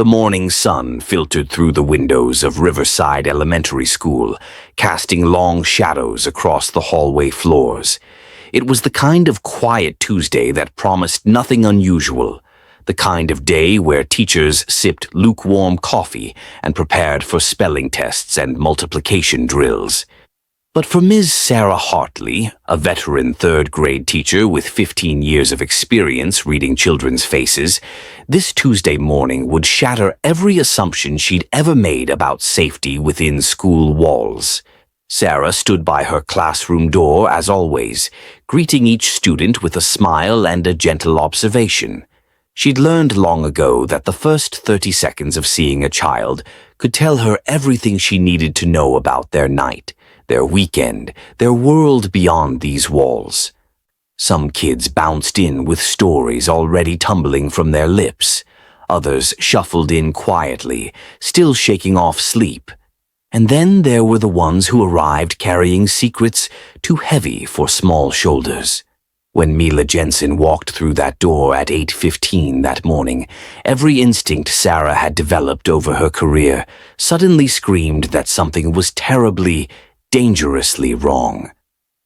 The morning sun filtered through the windows of Riverside Elementary School, casting long shadows across the hallway floors. It was the kind of quiet Tuesday that promised nothing unusual, the kind of day where teachers sipped lukewarm coffee and prepared for spelling tests and multiplication drills. But for Ms. Sarah Hartley, a veteran third-grade teacher with 15 years of experience reading children's faces, this Tuesday morning would shatter every assumption she'd ever made about safety within school walls. Sarah stood by her classroom door as always, greeting each student with a smile and a gentle observation. She'd learned long ago that the first 30 seconds of seeing a child could tell her everything she needed to know about their night, their weekend, their world beyond these walls. Some kids bounced in with stories already tumbling from their lips. Others shuffled in quietly, still shaking off sleep. And then there were the ones who arrived carrying secrets too heavy for small shoulders. When Mila Jensen walked through that door at 8:15 that morning, every instinct Sarah had developed over her career suddenly screamed that something was terribly, dangerously wrong.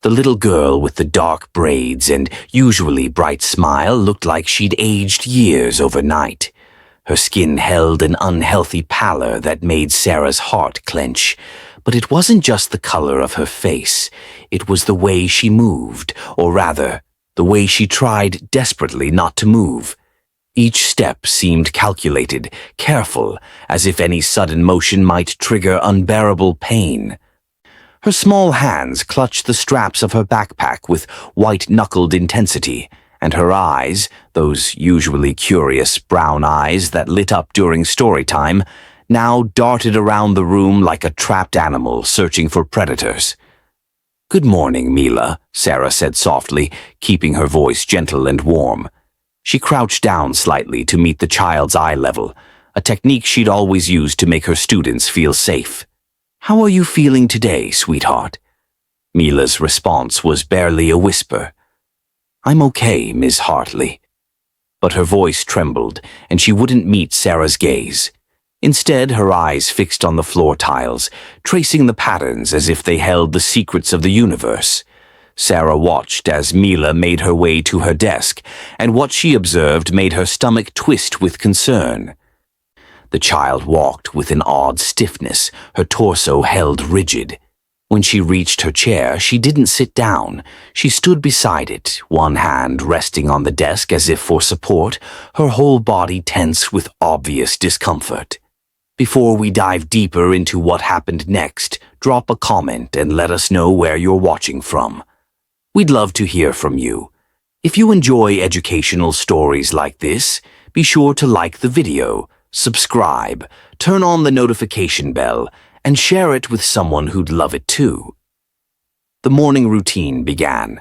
The little girl with the dark braids and usually bright smile looked like she'd aged years overnight. Her skin held an unhealthy pallor that made Sarah's heart clench. But it wasn't just the color of her face. It was the way she moved, or rather, the way she tried desperately not to move. Each step seemed calculated, careful, as if any sudden motion might trigger unbearable pain. Her small hands clutched the straps of her backpack with white-knuckled intensity, and her eyes, those usually curious brown eyes that lit up during story time, now darted around the room like a trapped animal searching for predators. "Good morning, Mila," Sarah said softly, keeping her voice gentle and warm. She crouched down slightly to meet the child's eye level, a technique she'd always used to make her students feel safe. "How are you feeling today, sweetheart?" Mila's response was barely a whisper. "I'm okay, Miss Hartley." But her voice trembled, and she wouldn't meet Sarah's gaze. Instead, her eyes fixed on the floor tiles, tracing the patterns as if they held the secrets of the universe. Sarah watched as Mila made her way to her desk, and what she observed made her stomach twist with concern. The child walked with an odd stiffness, her torso held rigid. When she reached her chair, she didn't sit down. She stood beside it, one hand resting on the desk as if for support, her whole body tense with obvious discomfort. Before we dive deeper into what happened next, drop a comment and let us know where you're watching from. We'd love to hear from you. If you enjoy educational stories like this, be sure to like the video, subscribe, turn on the notification bell, and share it with someone who'd love it too. The morning routine began.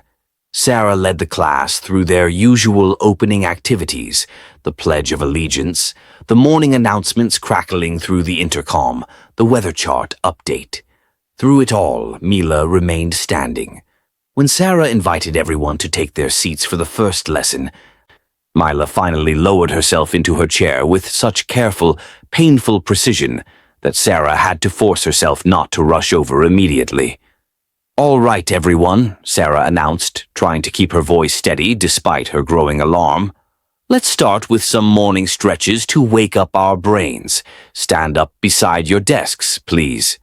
Sarah led the class through their usual opening activities, the Pledge of Allegiance, the morning announcements crackling through the intercom, the weather chart update. Through it all, Mila remained standing. When Sarah invited everyone to take their seats for the first lesson, Mila finally lowered herself into her chair with such careful, painful precision that Sarah had to force herself not to rush over immediately. "All right, everyone," Sarah announced, trying to keep her voice steady despite her growing alarm. "Let's start with some morning stretches to wake up our brains. Stand up beside your desks, please."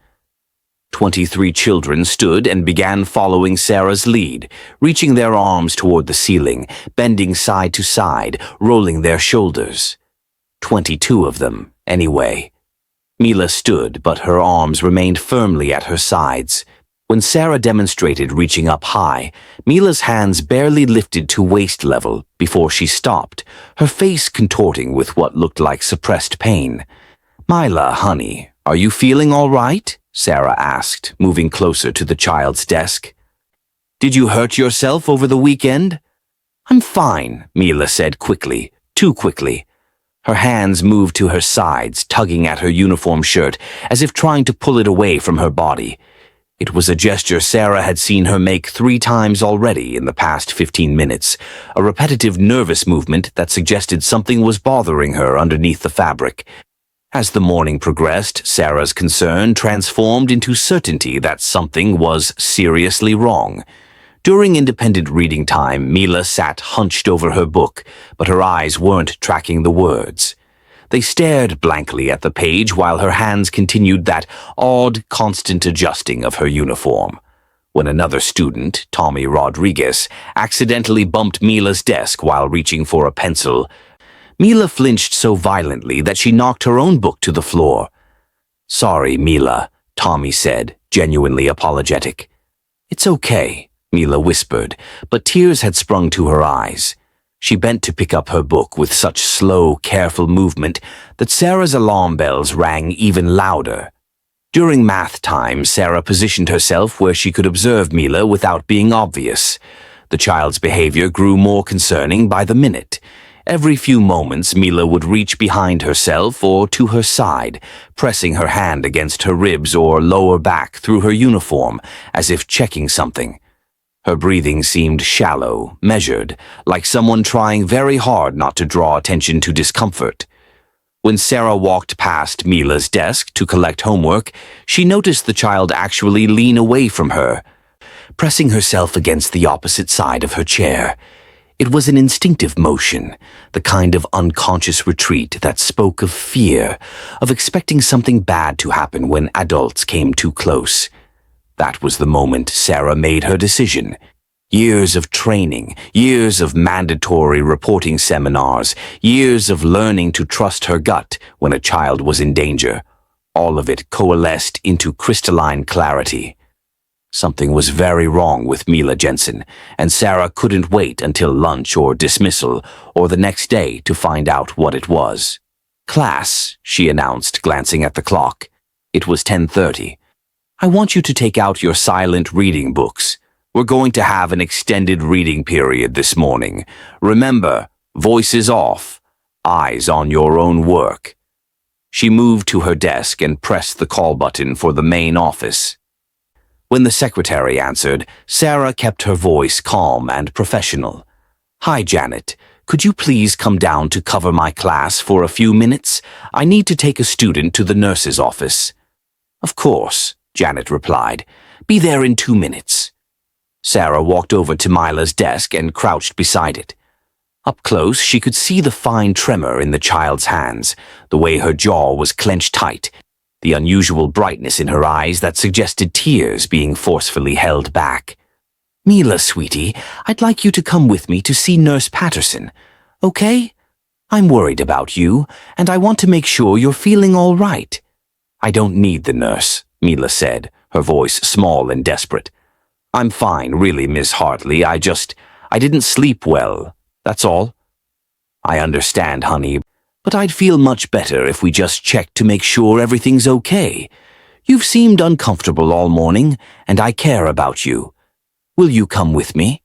23 children stood and began following Sarah's lead, reaching their arms toward the ceiling, bending side to side, rolling their shoulders. 22 of them, anyway. Mila stood, but her arms remained firmly at her sides. When Sarah demonstrated reaching up high, Mila's hands barely lifted to waist level before she stopped, her face contorting with what looked like suppressed pain. "Mila, honey, are you feeling all right?" Sarah asked, moving closer to the child's desk. "Did you hurt yourself over the weekend?" "I'm fine," Mila said quickly, too quickly. Her hands moved to her sides, tugging at her uniform shirt, as if trying to pull it away from her body. It was a gesture Sarah had seen her make 3 times already in the past 15 minutes, a repetitive nervous movement that suggested something was bothering her underneath the fabric. As the morning progressed, Sarah's concern transformed into certainty that something was seriously wrong. During independent reading time, Mila sat hunched over her book, but her eyes weren't tracking the words. They stared blankly at the page while her hands continued that odd, constant adjusting of her uniform. When another student, Tommy Rodriguez, accidentally bumped Mila's desk while reaching for a pencil, Mila flinched so violently that she knocked her own book to the floor. "Sorry, Mila," Tommy said, genuinely apologetic. "It's okay," Mila whispered, but tears had sprung to her eyes. She bent to pick up her book with such slow, careful movement that Sarah's alarm bells rang even louder. During math time, Sarah positioned herself where she could observe Mila without being obvious. The child's behavior grew more concerning by the minute. Every few moments, Mila would reach behind herself or to her side, pressing her hand against her ribs or lower back through her uniform, as if checking something. Her breathing seemed shallow, measured, like someone trying very hard not to draw attention to discomfort. When Sarah walked past Mila's desk to collect homework, she noticed the child actually lean away from her, pressing herself against the opposite side of her chair. It was an instinctive motion, the kind of unconscious retreat that spoke of fear, of expecting something bad to happen when adults came too close. That was the moment Sarah made her decision. Years of training, years of mandatory reporting seminars, years of learning to trust her gut when a child was in danger. All of it coalesced into crystalline clarity. Something was very wrong with Mila Jensen, and Sarah couldn't wait until lunch or dismissal or the next day to find out what it was. "Class," she announced, glancing at the clock. It was 10:30. "I want you to take out your silent reading books. We're going to have an extended reading period this morning. Remember, voices off, eyes on your own work." She moved to her desk and pressed the call button for the main office. When the secretary answered, Sarah kept her voice calm and professional. "Hi, Janet. Could you please come down to cover my class for a few minutes? I need to take a student to the nurse's office." "Of course," Janet replied. "Be there in 2 minutes." Sarah walked over to Mila's desk and crouched beside it. Up close, she could see the fine tremor in the child's hands, the way her jaw was clenched tight, the unusual brightness in her eyes that suggested tears being forcefully held back. "Mila, sweetie, I'd like you to come with me to see Nurse Patterson, okay? I'm worried about you, and I want to make sure you're feeling all right." "I don't need the nurse," Mila said, her voice small and desperate. "I'm fine, really, Miss Hartley. I didn't sleep well, that's all." "I understand, honey, but I'd feel much better if we just checked to make sure everything's okay. You've seemed uncomfortable all morning, and I care about you. Will you come with me?"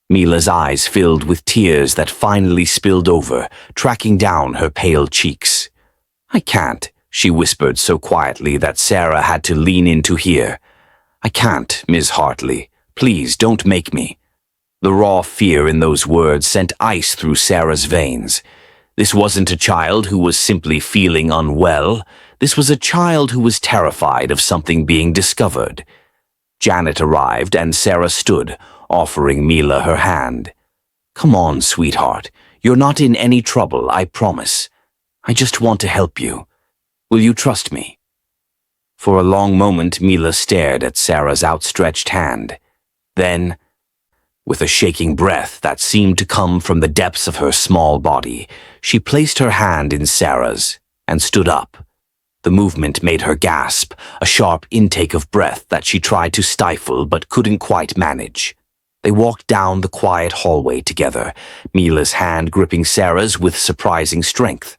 Mila's eyes filled with tears that finally spilled over, tracking down her pale cheeks. "I can't," she whispered so quietly that Sarah had to lean in to hear. "I can't, Miss Hartley. Please don't make me." The raw fear in those words sent ice through Sarah's veins. This wasn't a child who was simply feeling unwell. This was a child who was terrified of something being discovered. Janet arrived and Sarah stood, offering Mila her hand. "Come on, sweetheart. You're not in any trouble, I promise. I just want to help you. Will you trust me?" For a long moment, Mila stared at Sarah's outstretched hand. Then, with a shaking breath that seemed to come from the depths of her small body, she placed her hand in Sarah's and stood up. The movement made her gasp, a sharp intake of breath that she tried to stifle but couldn't quite manage. They walked down the quiet hallway together, Mila's hand gripping Sarah's with surprising strength.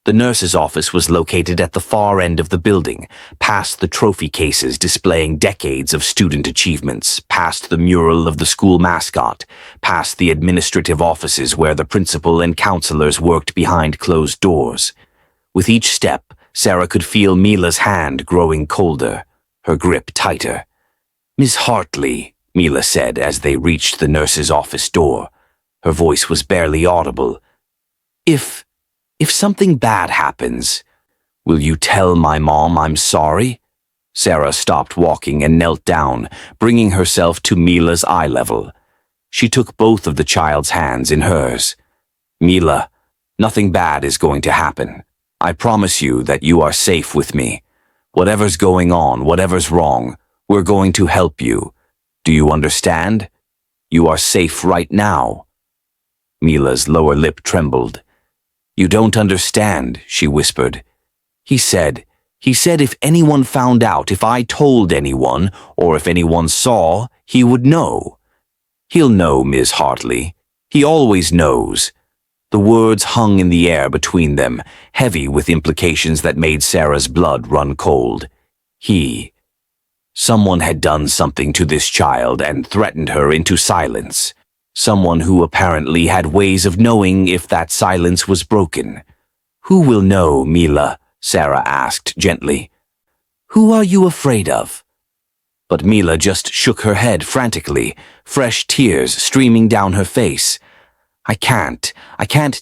The nurse's office was located at the far end of the building, past the trophy cases displaying decades of student achievements, past the mural of the school mascot, past the administrative offices where the principal and counselors worked behind closed doors. With each step, Sarah could feel Mila's hand growing colder, her grip tighter. "Miss Hartley," Mila said as they reached the nurse's office door. Her voice was barely audible. If something bad happens, Will you tell my mom I'm sorry? Sarah stopped walking and knelt down, bringing herself to Mila's eye level. She took both of the child's hands in hers. Mila, nothing bad is going to happen. I promise you that you are safe with me. Whatever's going on, whatever's wrong, we're going to help you. Do you understand? You are safe right now. Mila's lower lip trembled. You don't understand, she whispered. He said if anyone found out, if I told anyone, or if anyone saw, he would know. He'll know, Ms. Hartley. He always knows. The words hung in the air between them, heavy with implications that made Sarah's blood run cold. Someone had done something to this child and threatened her into silence. Someone who apparently had ways of knowing if that silence was broken. Who will know, Mila? Sarah asked gently. Who are you afraid of? But Mila just shook her head frantically, fresh tears streaming down her face. I can't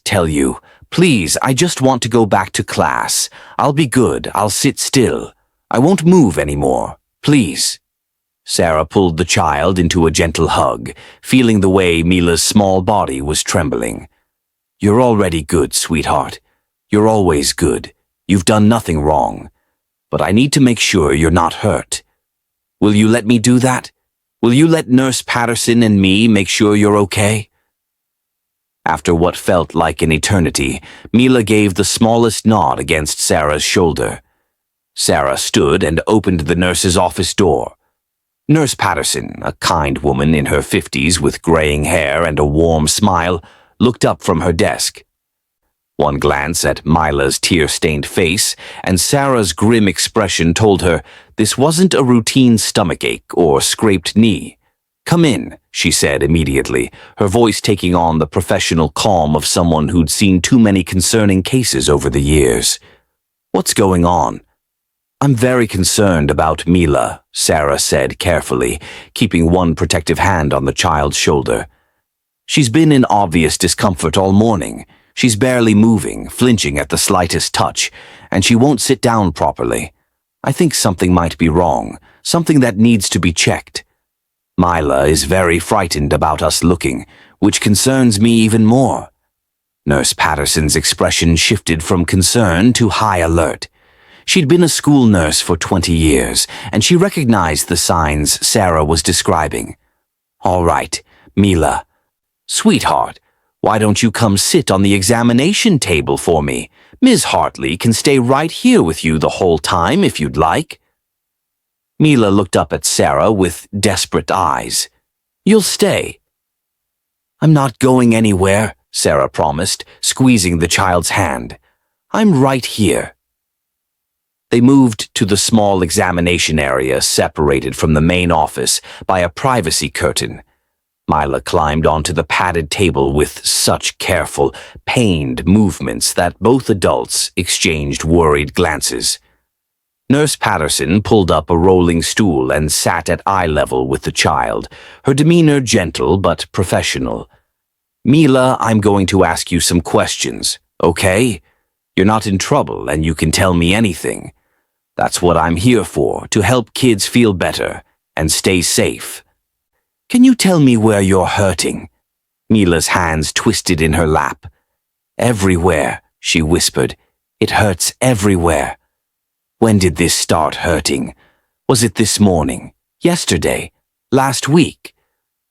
tell you. Please, I just want to go back to class. I'll be good, I'll sit still. I won't move anymore. Please. Sarah pulled the child into a gentle hug, feeling the way Mila's small body was trembling. You're already good, sweetheart. You're always good. You've done nothing wrong. But I need to make sure you're not hurt. Will you let me do that? Will you let Nurse Patterson and me make sure you're okay? After what felt like an eternity, Mila gave the smallest nod against Sarah's shoulder. Sarah stood and opened the nurse's office door. Nurse Patterson, a kind woman in her 50s with graying hair and a warm smile, looked up from her desk. One glance at Mila's tear-stained face and Sarah's grim expression told her this wasn't a routine stomachache or scraped knee. Come in, she said immediately, her voice taking on the professional calm of someone who'd seen too many concerning cases over the years. What's going on? I'm very concerned about Mila, Sarah said carefully, keeping one protective hand on the child's shoulder. She's been in obvious discomfort all morning. She's barely moving, flinching at the slightest touch, and she won't sit down properly. I think something might be wrong, something that needs to be checked. Mila is very frightened about us looking, which concerns me even more. Nurse Patterson's expression shifted from concern to high alert. She'd been a school nurse for 20 years, and she recognized the signs Sarah was describing. All right, Mila. Sweetheart, why don't you come sit on the examination table for me? Ms. Hartley can stay right here with you the whole time if you'd like. Mila looked up at Sarah with desperate eyes. You'll stay. I'm not going anywhere, Sarah promised, squeezing the child's hand. I'm right here. They moved to the small examination area separated from the main office by a privacy curtain. Mila climbed onto the padded table with such careful, pained movements that both adults exchanged worried glances. Nurse Patterson pulled up a rolling stool and sat at eye level with the child, her demeanor gentle but professional. Mila, I'm going to ask you some questions, okay? You're not in trouble and you can tell me anything. That's what I'm here for, to help kids feel better and stay safe. Can you tell me where you're hurting? Mila's hands twisted in her lap. Everywhere, she whispered. It hurts everywhere. When did this start hurting? Was it this morning? Yesterday? Last week?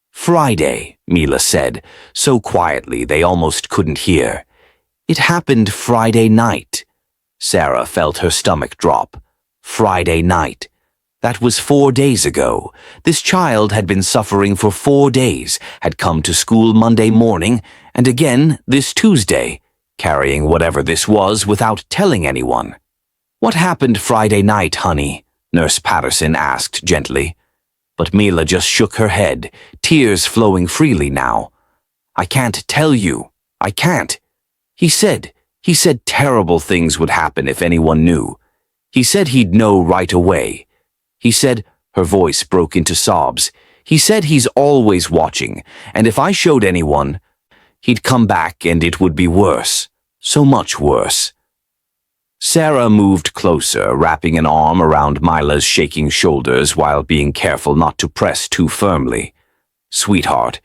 Friday, Mila said, so quietly they almost couldn't hear. It happened Friday night. Sarah felt her stomach drop. Friday night. That was 4 days ago. This child had been suffering for 4 days, had come to school Monday morning, and again this Tuesday, carrying whatever this was without telling anyone. What happened Friday night, honey? Nurse Patterson asked gently. But Mila just shook her head, tears flowing freely now. I can't tell you. I can't. He said terrible things would happen if anyone knew. He said he'd know right away. He said, her voice broke into sobs, he said he's always watching, and if I showed anyone, he'd come back and it would be worse. So much worse. Sarah moved closer, wrapping an arm around Mila's shaking shoulders while being careful not to press too firmly. Sweetheart,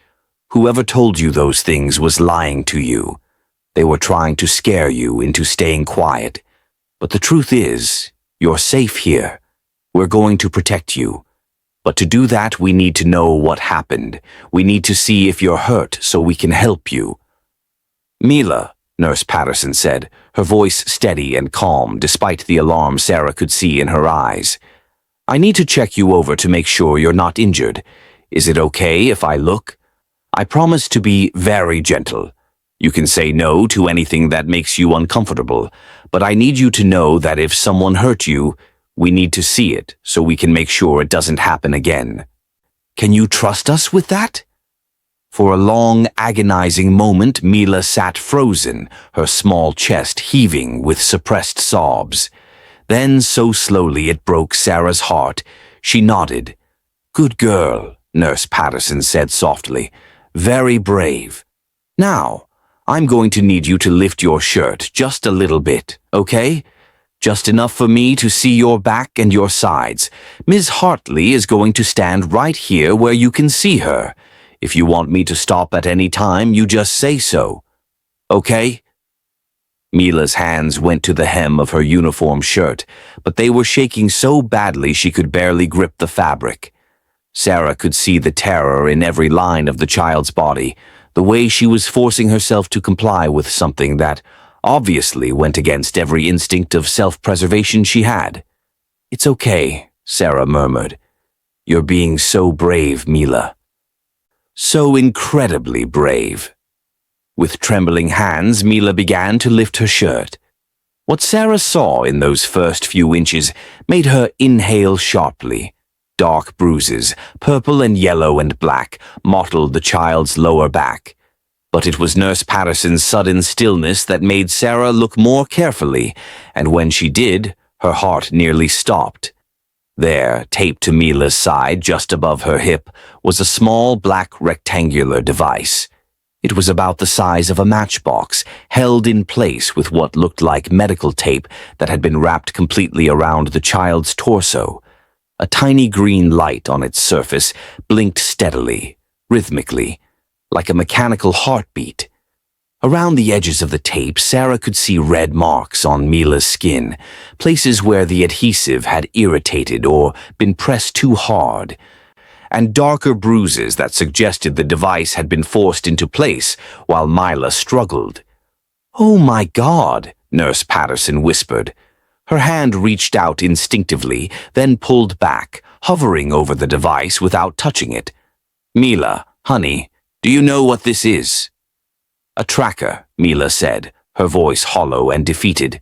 whoever told you those things was lying to you. They were trying to scare you into staying quiet. But the truth is, you're safe here. We're going to protect you. But to do that, we need to know what happened. We need to see if you're hurt so we can help you. Mila, Nurse Patterson said, her voice steady and calm despite the alarm Sarah could see in her eyes. I need to check you over to make sure you're not injured. Is it okay if I look? I promise to be very gentle. You can say no to anything that makes you uncomfortable, but I need you to know that if someone hurt you, we need to see it so we can make sure it doesn't happen again. Can you trust us with that? For a long, agonizing moment, Mila sat frozen, her small chest heaving with suppressed sobs. Then, so slowly it broke Sarah's heart, she nodded. Good girl, Nurse Patterson said softly. Very brave. Now, I'm going to need you to lift your shirt just a little bit, okay? Just enough for me to see your back and your sides. Ms. Hartley is going to stand right here where you can see her. If you want me to stop at any time, you just say so. Okay? Mila's hands went to the hem of her uniform shirt, but they were shaking so badly she could barely grip the fabric. Sarah could see the terror in every line of the child's body, the way she was forcing herself to comply with something that obviously went against every instinct of self-preservation she had. It's okay, Sarah murmured. You're being so brave, Mila. So incredibly brave. With trembling hands, Mila began to lift her shirt. What Sarah saw in those first few inches made her inhale sharply. Dark bruises, purple and yellow and black, mottled the child's lower back. But it was Nurse Patterson's sudden stillness that made Sarah look more carefully, and when she did, her heart nearly stopped. There, taped to Mila's side just above her hip, was a small black rectangular device. It was about the size of a matchbox, held in place with what looked like medical tape that had been wrapped completely around the child's torso. A tiny green light on its surface blinked steadily, rhythmically, like a mechanical heartbeat. Around the edges of the tape, Sarah could see red marks on Mila's skin, places where the adhesive had irritated or been pressed too hard, and darker bruises that suggested the device had been forced into place while Mila struggled. "Oh my God," Nurse Patterson whispered. Her hand reached out instinctively, then pulled back, hovering over the device without touching it. "Mila, honey, do you know what this is?" "A tracker," Mila said, her voice hollow and defeated.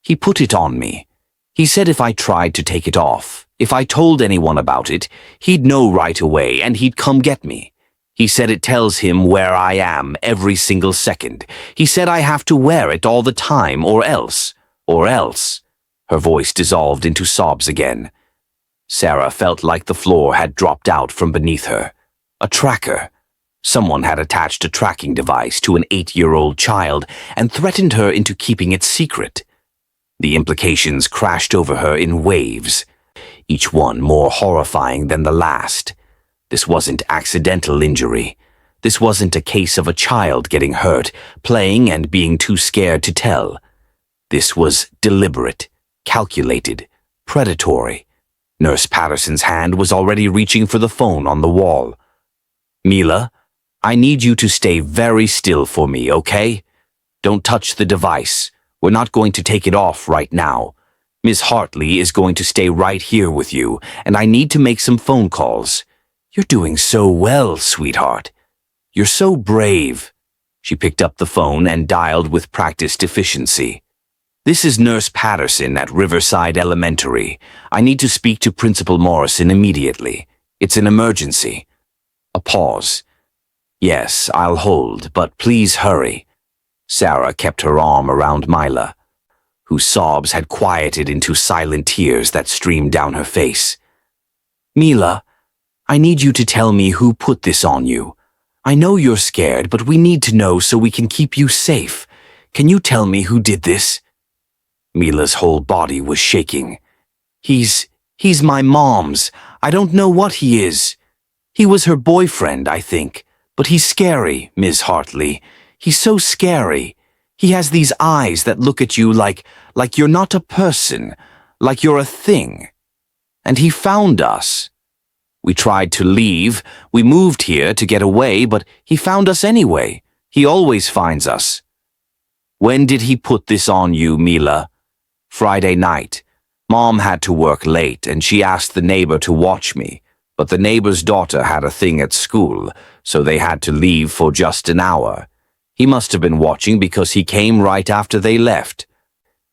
"He put it on me. He said if I tried to take it off, if I told anyone about it, he'd know right away and he'd come get me. He said it tells him where I am every single second. He said I have to wear it all the time or else. Her voice dissolved into sobs again. Sarah felt like the floor had dropped out from beneath her. A tracker. Someone had attached a tracking device to an 8-year-old child and threatened her into keeping it secret. The implications crashed over her in waves, each one more horrifying than the last. This wasn't accidental injury. This wasn't a case of a child getting hurt, playing and being too scared to tell. This was deliberate, calculated, predatory. Nurse Patterson's hand was already reaching for the phone on the wall. "Mila, I need you to stay very still for me, okay? Don't touch the device. We're not going to take it off right now. Miss Hartley is going to stay right here with you, and I need to make some phone calls. You're doing so well, sweetheart. You're so brave." She picked up the phone and dialed with practiced efficiency. "This is Nurse Patterson at Riverside Elementary. I need to speak to Principal Morrison immediately. It's an emergency." A pause. "Yes, I'll hold, but please hurry." Sarah kept her arm around Mila, whose sobs had quieted into silent tears that streamed down her face. "Mila, I need you to tell me who put this on you. I know you're scared, but we need to know so we can keep you safe. Can you tell me who did this?" Mila's whole body was shaking. He's my mom's. I don't know what he is. He was her boyfriend, I think. But he's scary, Ms. Hartley. He's so scary. He has these eyes that look at you like you're not a person, like you're a thing. And he found us. We tried to leave. We moved here to get away, but he found us anyway. He always finds us. When did he put this on you, Mila? Friday night. Mom had to work late, and she asked the neighbor to watch me. But the neighbor's daughter had a thing at school, so they had to leave for just an hour. He must have been watching because he came right after they left.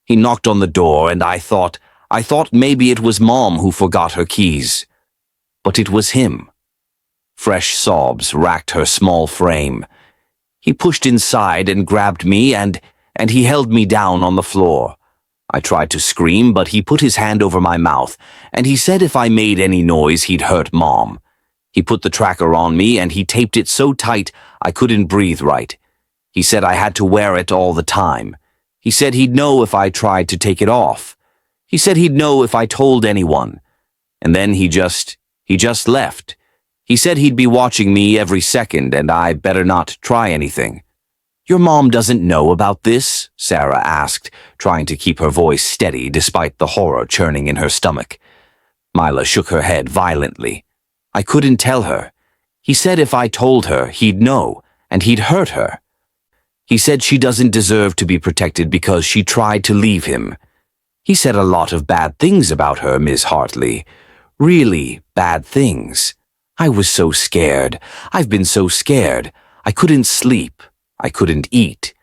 He knocked on the door, and I thought maybe it was Mom who forgot her keys. But it was him. Fresh sobs racked her small frame. He pushed inside and grabbed me, and he held me down on the floor. I tried to scream, but he put his hand over my mouth, and he said if I made any noise, he'd hurt Mom. He put the tracker on me, and he taped it so tight I couldn't breathe right. He said I had to wear it all the time. He said he'd know if I tried to take it off. He said he'd know if I told anyone. And then he just left. He said he'd be watching me every second, and I better not try anything. Your mom doesn't know about this? Sarah asked, trying to keep her voice steady despite the horror churning in her stomach. Mila shook her head violently. I couldn't tell her. He said if I told her, he'd know, and he'd hurt her. He said she doesn't deserve to be protected because she tried to leave him. He said a lot of bad things about her, Miss Hartley. Really bad things. I was so scared. I've been so scared. I couldn't sleep. I couldn't eat.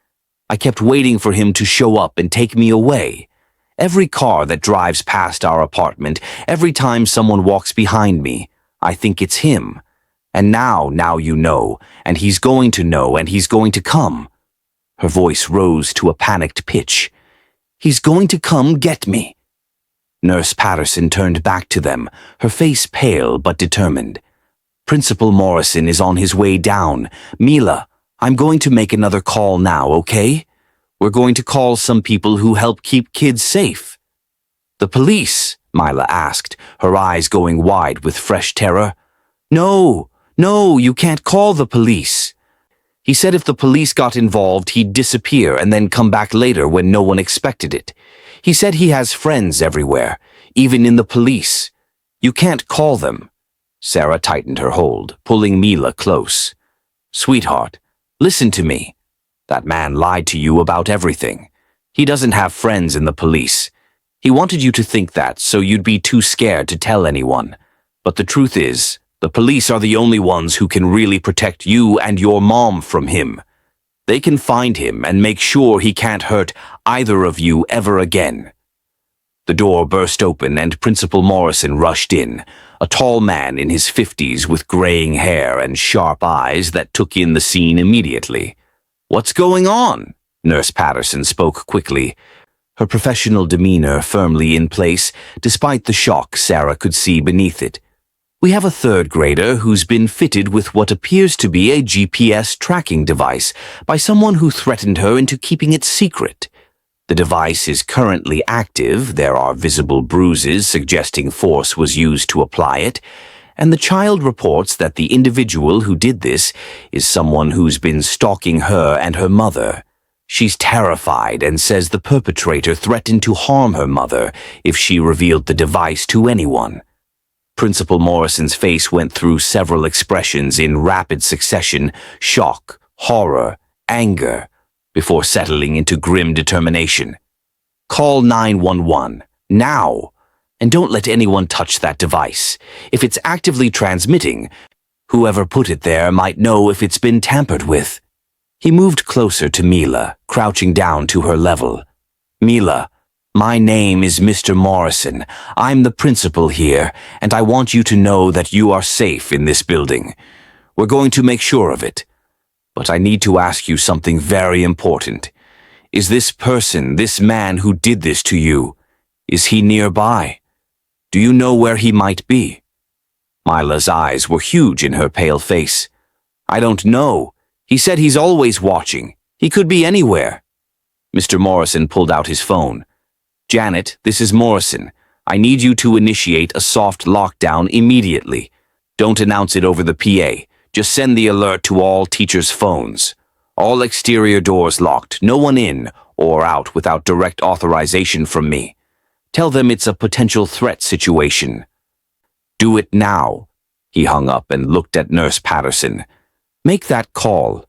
I kept waiting for him to show up and take me away. Every car that drives past our apartment, every time someone walks behind me, I think it's him. And now you know, and he's going to know, and he's going to come. Her voice rose to a panicked pitch. He's going to come get me. Nurse Patterson turned back to them, her face pale but determined. Principal Morrison is on his way down. Mila, I'm going to make another call now, okay? We're going to call some people who help keep kids safe. The police? Mila asked, her eyes going wide with fresh terror. No, you can't call the police. He said if the police got involved, he'd disappear and then come back later when no one expected it. He said he has friends everywhere, even in the police. You can't call them. Sarah tightened her hold, pulling Mila close. Sweetheart, listen to me. That man lied to you about everything. He doesn't have friends in the police. He wanted you to think that so you'd be too scared to tell anyone. But the truth is, the police are the only ones who can really protect you and your mom from him. They can find him and make sure he can't hurt either of you ever again. The door burst open and Principal Morrison rushed in, a tall man in his 50s with graying hair and sharp eyes that took in the scene immediately. What's going on? Nurse Patterson spoke quickly, her professional demeanor firmly in place despite the shock Sarah could see beneath it. We have a third grader who's been fitted with what appears to be a GPS tracking device by someone who threatened her into keeping it secret. The device is currently active, there are visible bruises suggesting force was used to apply it, and the child reports that the individual who did this is someone who's been stalking her and her mother. She's terrified and says the perpetrator threatened to harm her mother if she revealed the device to anyone. Principal Morrison's face went through several expressions in rapid succession: shock, horror, anger, before settling into grim determination. Call 911, now, and don't let anyone touch that device. If it's actively transmitting, whoever put it there might know if it's been tampered with. He moved closer to Mila, crouching down to her level. Mila, my name is Mr. Morrison. I'm the principal here, and I want you to know that you are safe in this building. We're going to make sure of it. But I need to ask you something very important. Is this person, this man who did this to you, is he nearby? Do you know where he might be? Mila's eyes were huge in her pale face. I don't know. He said he's always watching. He could be anywhere. Mr. Morrison pulled out his phone. Janet, this is Morrison. I need you to initiate a soft lockdown immediately. Don't announce it over the PA. Just send the alert to all teachers' phones. All exterior doors locked, no one in or out without direct authorization from me. Tell them it's a potential threat situation. Do it now. He hung up and looked at Nurse Patterson. Make that call.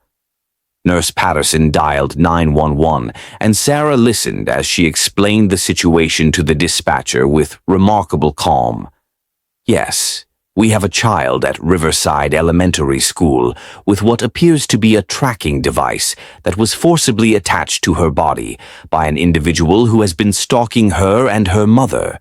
Nurse Patterson dialed 911, and Sarah listened as she explained the situation to the dispatcher with remarkable calm. Yes, we have a child at Riverside Elementary School with what appears to be a tracking device that was forcibly attached to her body by an individual who has been stalking her and her mother.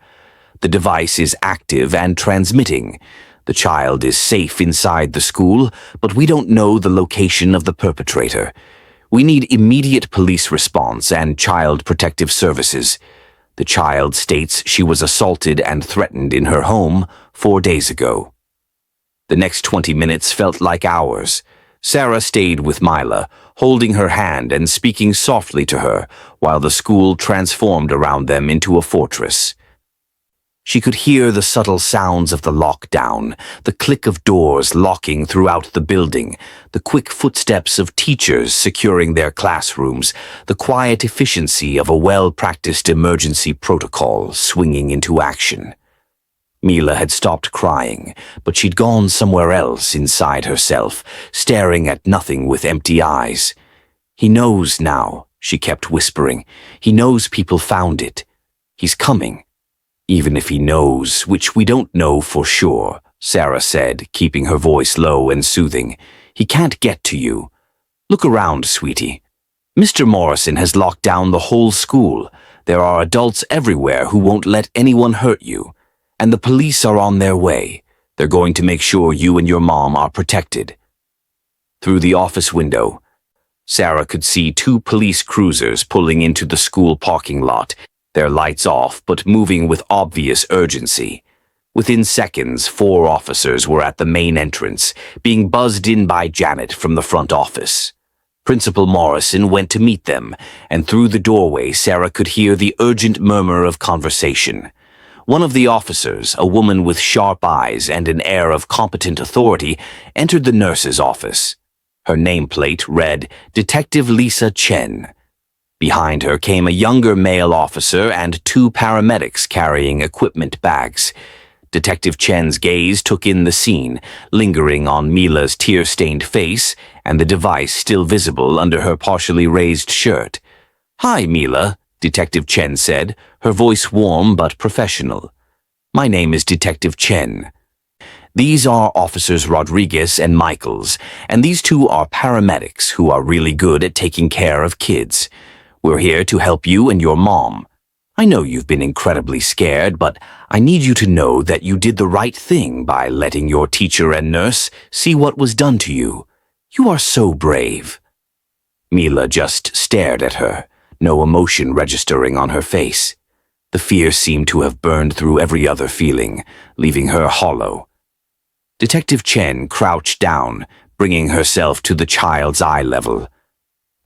The device is active and transmitting. The child is safe inside the school, but we don't know the location of the perpetrator. We need immediate police response and child protective services. The child states she was assaulted and threatened in her home 4 days ago. The next 20 minutes felt like hours. Sarah stayed with Mila, holding her hand and speaking softly to her while the school transformed around them into a fortress. She could hear the subtle sounds of the lockdown, the click of doors locking throughout the building, the quick footsteps of teachers securing their classrooms, the quiet efficiency of a well-practiced emergency protocol swinging into action. Mila had stopped crying, but she'd gone somewhere else inside herself, staring at nothing with empty eyes. He knows now, she kept whispering. He knows people found it. He's coming. Even if he knows, which we don't know for sure, Sarah said, keeping her voice low and soothing. He can't get to you. Look around, sweetie. Mr. Morrison has locked down the whole school. There are adults everywhere who won't let anyone hurt you. And the police are on their way. They're going to make sure you and your mom are protected. Through the office window, Sarah could see 2 police cruisers pulling into the school parking lot, their lights off but moving with obvious urgency. Within seconds, 4 officers were at the main entrance, being buzzed in by Janet from the front office. Principal Morrison went to meet them, and through the doorway Sarah could hear the urgent murmur of conversation. One of the officers, a woman with sharp eyes and an air of competent authority, entered the nurse's office. Her nameplate read, Detective Lisa Chen. Behind her came a younger male officer and 2 paramedics carrying equipment bags. Detective Chen's gaze took in the scene, lingering on Mila's tear-stained face and the device still visible under her partially raised shirt. "Hi, Mila," Detective Chen said, her voice warm but professional. "My name is Detective Chen. These are Officers Rodriguez and Michaels, and these 2 are paramedics who are really good at taking care of kids. We're here to help you and your mom. I know you've been incredibly scared, but I need you to know that you did the right thing by letting your teacher and nurse see what was done to you. You are so brave." Mila just stared at her, no emotion registering on her face. The fear seemed to have burned through every other feeling, leaving her hollow. Detective Chen crouched down, bringing herself to the child's eye level.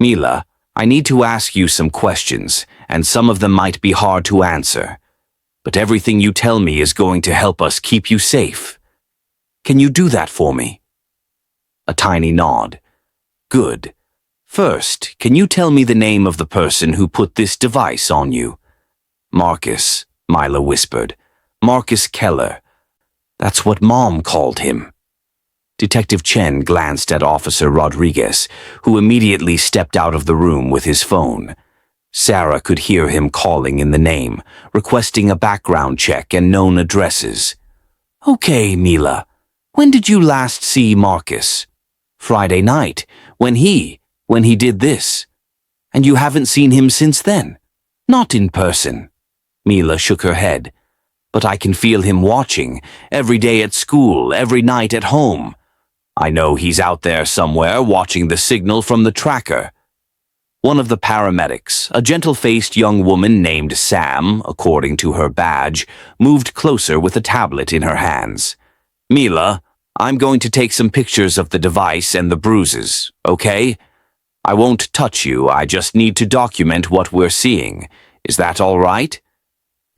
"Mila, I need to ask you some questions, and some of them might be hard to answer. But everything you tell me is going to help us keep you safe. Can you do that for me?" A tiny nod. "Good. First, can you tell me the name of the person who put this device on you?" "Marcus," Mila whispered. "Marcus Keller. That's what Mom called him." Detective Chen glanced at Officer Rodriguez, who immediately stepped out of the room with his phone. Sarah could hear him calling in the name, requesting a background check and known addresses. "Okay, Mila. When did you last see Marcus?" "Friday night, when he did this." "And you haven't seen him since then?" "Not in person." Mila shook her head. "But I can feel him watching, every day at school, every night at home. I know he's out there somewhere watching the signal from the tracker." One of the paramedics, a gentle-faced young woman named Sam, according to her badge, moved closer with a tablet in her hands. "Mila, I'm going to take some pictures of the device and the bruises, okay? I won't touch you, I just need to document what we're seeing. Is that all right?"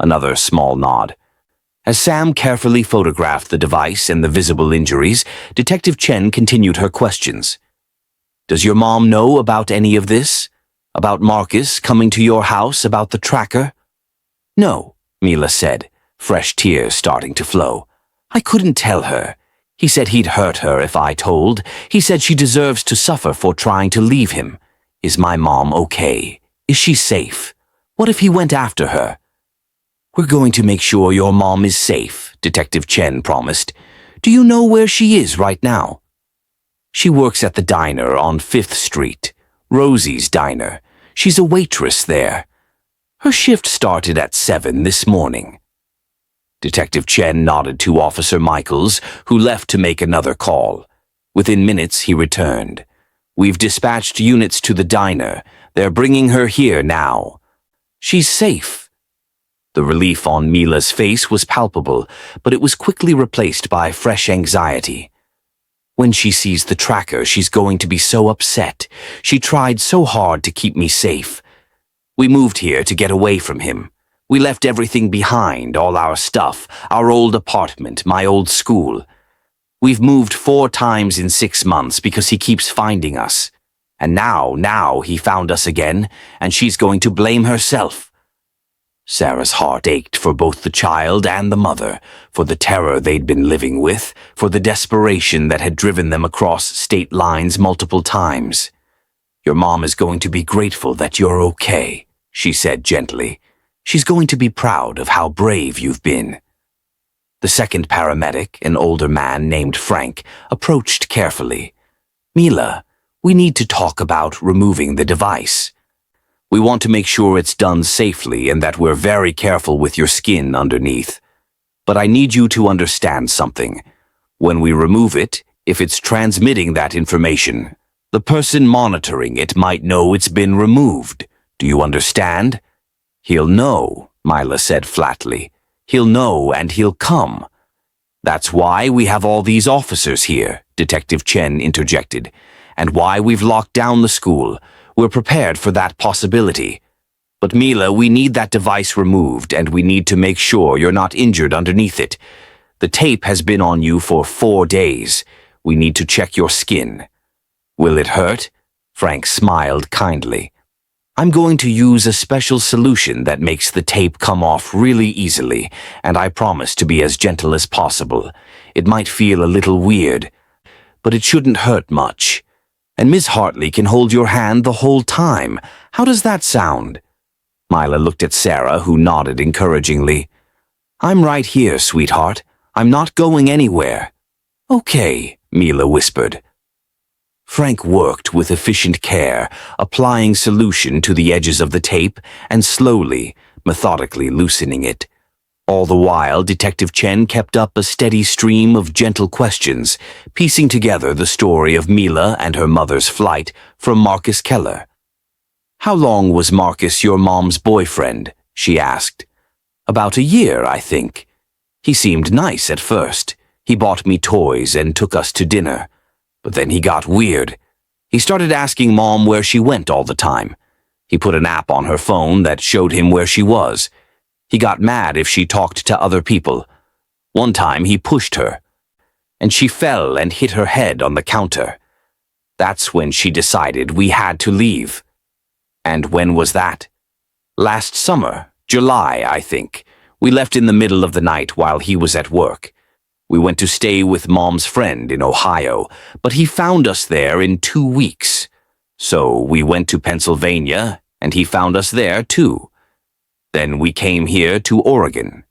Another small nod. As Sam carefully photographed the device and the visible injuries, Detective Chen continued her questions. Does your mom know about any of this? About Marcus coming to your house, about the tracker? No, Mila said, fresh tears starting to flow. I couldn't tell her. He said he'd hurt her if I told. He said she deserves to suffer for trying to leave him. Is my mom okay? Is she safe? What if he went after her? We're going to make sure your mom is safe, Detective Chen promised. Do you know where she is right now? She works at the diner on 5th Street, Rosie's Diner. She's a waitress there. Her shift started at 7 this morning. Detective Chen nodded to Officer Michaels, who left to make another call. Within minutes, he returned. We've dispatched units to the diner. They're bringing her here now. She's safe. The relief on Mila's face was palpable, but it was quickly replaced by fresh anxiety. When she sees the tracker, she's going to be so upset. She tried so hard to keep me safe. We moved here to get away from him. We left everything behind, all our stuff, our old apartment, my old school. We've moved 4 times in 6 months because he keeps finding us. And now he found us again, and she's going to blame herself. Sarah's heart ached for both the child and the mother, for the terror they'd been living with, for the desperation that had driven them across state lines multiple times. Your mom is going to be grateful that you're okay, she said gently. She's going to be proud of how brave you've been. The second paramedic, an older man named Frank, approached carefully. Mila, we need to talk about removing the device. We want to make sure it's done safely and that we're very careful with your skin underneath. But I need you to understand something. When we remove it, if it's transmitting that information, the person monitoring it might know it's been removed. Do you understand? He'll know, Mila said flatly. He'll know and he'll come. That's why we have all these officers here, Detective Chen interjected, and why we've locked down the school. We're prepared for that possibility. But Mila, we need that device removed, and we need to make sure you're not injured underneath it. The tape has been on you for 4 days. We need to check your skin. Will it hurt? Frank smiled kindly. I'm going to use a special solution that makes the tape come off really easily, and I promise to be as gentle as possible. It might feel a little weird, but it shouldn't hurt much. And Miss Hartley can hold your hand the whole time. How does that sound? Mila looked at Sarah, who nodded encouragingly. I'm right here, sweetheart. I'm not going anywhere. Okay, Mila whispered. Frank worked with efficient care, applying solution to the edges of the tape and slowly, methodically loosening it. All the while, Detective Chen kept up a steady stream of gentle questions, piecing together the story of Mila and her mother's flight from Marcus Keller. How long was Marcus your mom's boyfriend? She asked. About a year, I think. He seemed nice at first. He bought me toys and took us to dinner. But then he got weird. He started asking Mom where she went all the time. He put an app on her phone that showed him where she was. He got mad if she talked to other people. One time he pushed her, and she fell and hit her head on the counter. That's when she decided we had to leave. And when was that? Last summer, July, I think. We left in the middle of the night while he was at work. We went to stay with Mom's friend in Ohio, but he found us there in 2 weeks. So we went to Pennsylvania, and he found us there too. Then we came here to Oregon.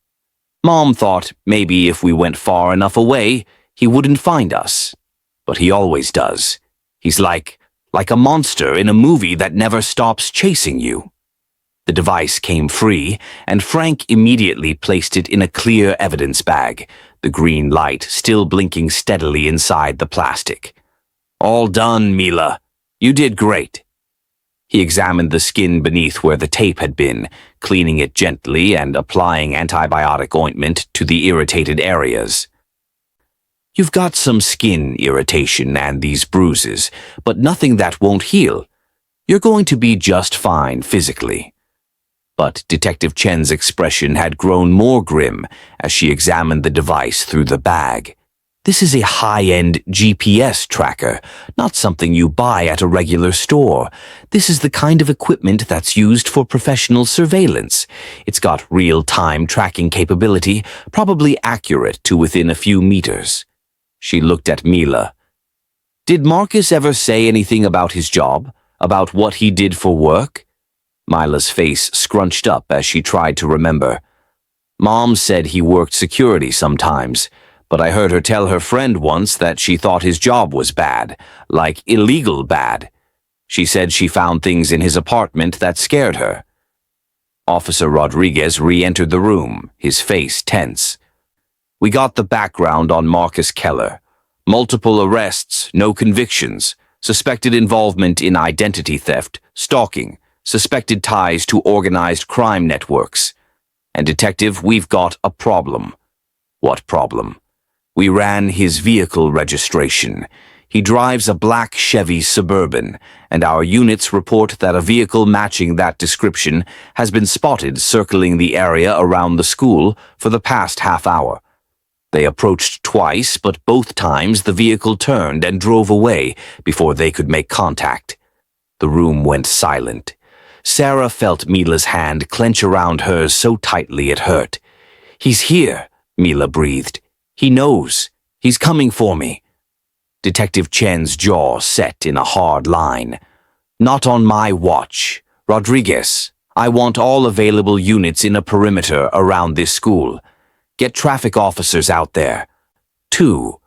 Mom thought maybe if we went far enough away, he wouldn't find us. But he always does. He's like a monster in a movie that never stops chasing you. The device came free, and Frank immediately placed it in a clear evidence bag, the green light still blinking steadily inside the plastic. All done, Mila. You did great. He examined the skin beneath where the tape had been, cleaning it gently and applying antibiotic ointment to the irritated areas. You've got some skin irritation and these bruises, but nothing that won't heal. You're going to be just fine physically. But Detective Chen's expression had grown more grim as she examined the device through the bag. This is a high-end GPS tracker, not something you buy at a regular store. This is the kind of equipment that's used for professional surveillance. It's got real-time tracking capability, probably accurate to within a few meters. She looked at Mila. Did Marcus ever say anything about his job? About what he did for work? Mila's face scrunched up as she tried to remember. Mom said he worked security sometimes, but I heard her tell her friend once that she thought his job was bad, like illegal bad. She said she found things in his apartment that scared her. Officer Rodriguez re-entered the room, his face tense. We got the background on Marcus Keller. Multiple arrests, no convictions, suspected involvement in identity theft, stalking, suspected ties to organized crime networks. And Detective, we've got a problem. What problem? We ran his vehicle registration. He drives a black Chevy Suburban, and our units report that a vehicle matching that description has been spotted circling the area around the school for the past half hour. They approached twice, but both times the vehicle turned and drove away before they could make contact. The room went silent. Sarah felt Mila's hand clench around hers so tightly it hurt. He's here, Mila breathed. He knows. He's coming for me. Detective Chen's jaw set in a hard line. Not on my watch. Rodriguez, I want all available units in a perimeter around this school. Get traffic officers out there. 2.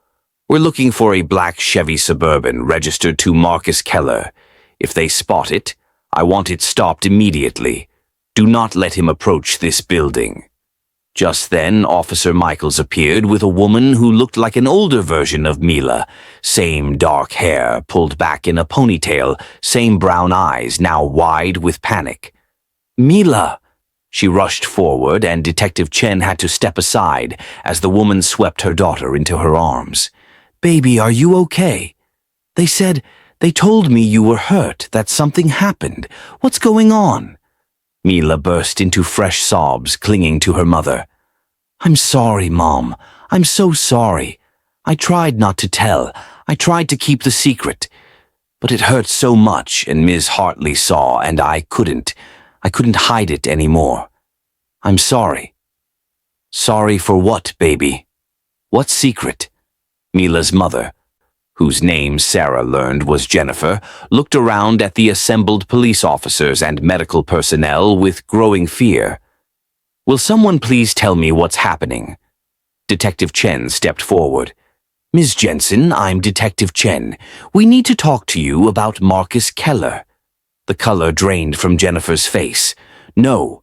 We're looking for a black Chevy Suburban registered to Marcus Keller. If they spot it, I want it stopped immediately. Do not let him approach this building. Just then, Officer Michaels appeared with a woman who looked like an older version of Mila. Same dark hair, pulled back in a ponytail, same brown eyes, now wide with panic. Mila! She rushed forward, and Detective Chen had to step aside as the woman swept her daughter into her arms. Baby, are you okay? They told me you were hurt, that something happened. What's going on? Mila burst into fresh sobs, clinging to her mother. I'm sorry, Mom. I'm so sorry. I tried not to tell. I tried to keep the secret. But it hurt so much, and Ms. Hartley saw, and I couldn't hide it anymore. I'm sorry. Sorry for what, baby? What secret? Mila's mother, whose name Sarah learned was Jennifer, looked around at the assembled police officers and medical personnel with growing fear. Will someone please tell me what's happening? Detective Chen stepped forward. Ms. Jensen, I'm Detective Chen. We need to talk to you about Marcus Keller. The color drained from Jennifer's face. No,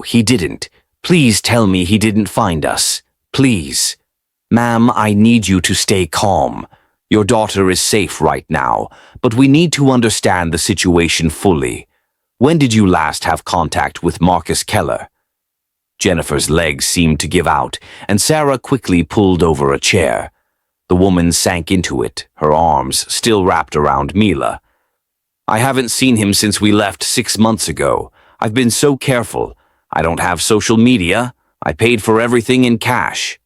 he didn't. Please tell me he didn't find us. Please. Ma'am, I need you to stay calm. Your daughter is safe right now, but we need to understand the situation fully. When did you last have contact with Marcus Keller? Jennifer's legs seemed to give out, and Sarah quickly pulled over a chair. The woman sank into it, her arms still wrapped around Mila. I haven't seen him since we left 6 months ago. I've been so careful. I don't have social media. I paid for everything in cash.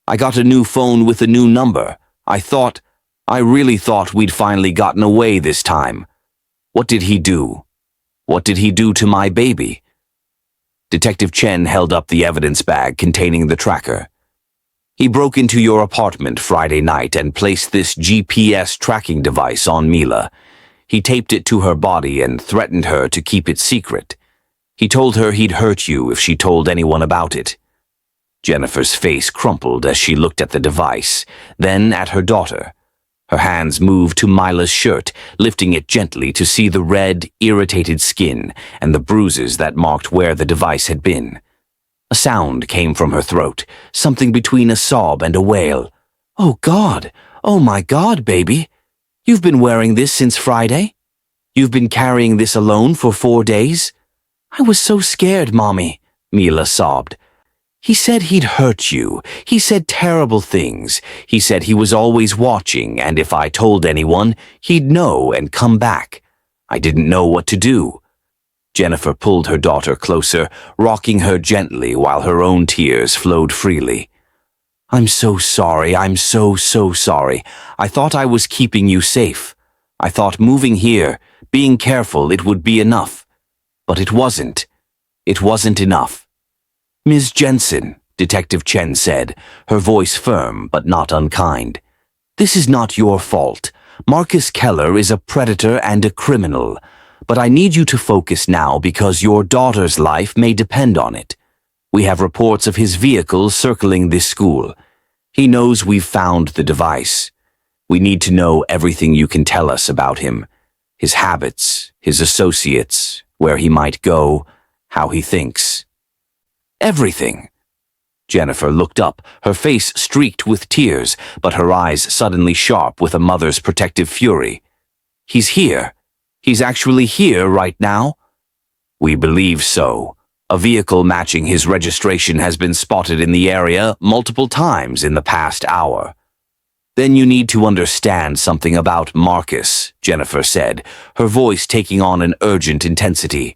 I got a new phone with a new number. I really thought we'd finally gotten away this time. What did he do? What did he do to my baby? Detective Chen held up the evidence bag containing the tracker. He broke into your apartment Friday night and placed this GPS tracking device on Mila. He taped it to her body and threatened her to keep it secret. He told her he'd hurt you if she told anyone about it. Jennifer's face crumpled as she looked at the device, then at her daughter. Her hands moved to Mila's shirt, lifting it gently to see the red, irritated skin and the bruises that marked where the device had been. A sound came from her throat, something between a sob and a wail. Oh God! Oh my God, baby! You've been wearing this since Friday? You've been carrying this alone for 4 days? I was so scared, Mommy, Mila sobbed. He said he'd hurt you. He said terrible things. He said he was always watching, and if I told anyone, he'd know and come back. I didn't know what to do. Jennifer pulled her daughter closer, rocking her gently while her own tears flowed freely. I'm so sorry, I'm so sorry. I thought I was keeping you safe. I thought moving here, being careful, it would be enough. But it wasn't. It wasn't enough. Ms. Jensen, Detective Chen said, her voice firm but not unkind. This is not your fault. Marcus Keller is a predator and a criminal. But I need you to focus now because your daughter's life may depend on it. We have reports of his vehicle circling this school. He knows we've found the device. We need to know everything you can tell us about him. His habits, his associates, where he might go, how he thinks. Everything. Jennifer looked up, her face streaked with tears, but her eyes suddenly sharp with a mother's protective fury. He's here. He's actually here right now? We believe so. A vehicle matching his registration has been spotted in the area multiple times in the past hour. Then you need to understand something about Marcus, Jennifer said, her voice taking on an urgent intensity.